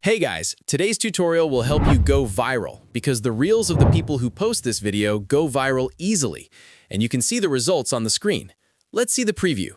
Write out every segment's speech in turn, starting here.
Hey guys, today's tutorial will help you go viral because the reels of the people who post this video go viral easily, and you can see the results on the screen. Let's see the preview.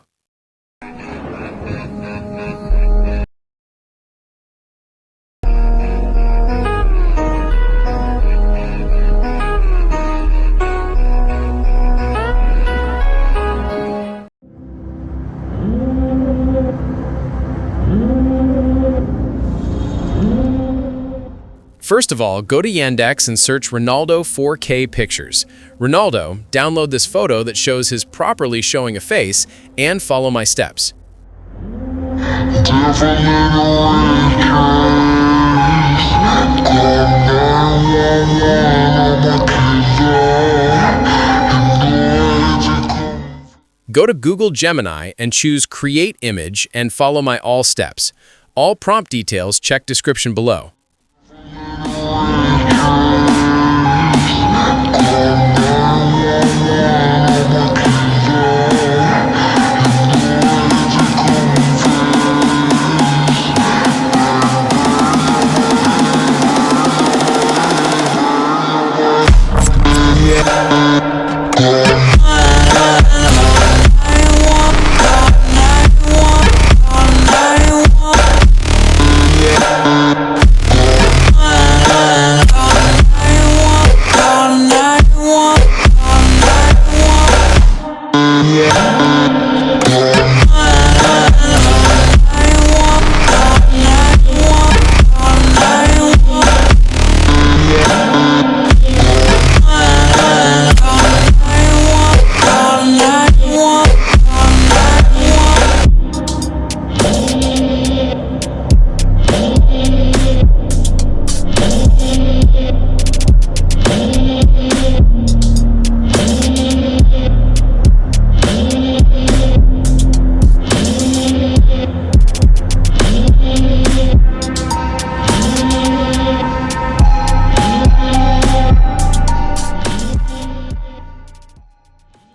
First of all, go to Yandex and search Ronaldo 4K pictures. Ronaldo, download this photo that shows his properly showing a face and follow my steps. Go to Google Gemini and choose Create Image and follow my all steps. All prompt details check description below.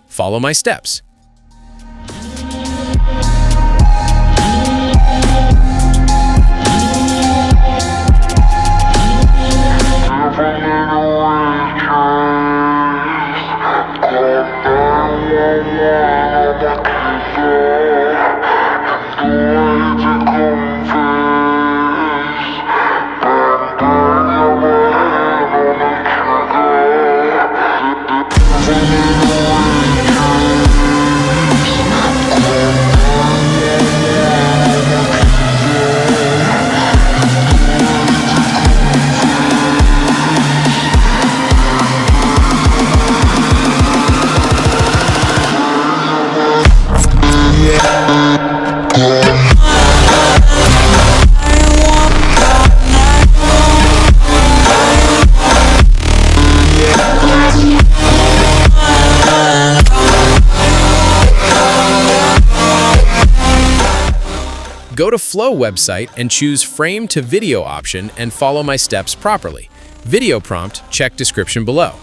Follow my steps. Go to Flow website and choose Frame to Video option and follow my steps properly. Video prompt, check description below.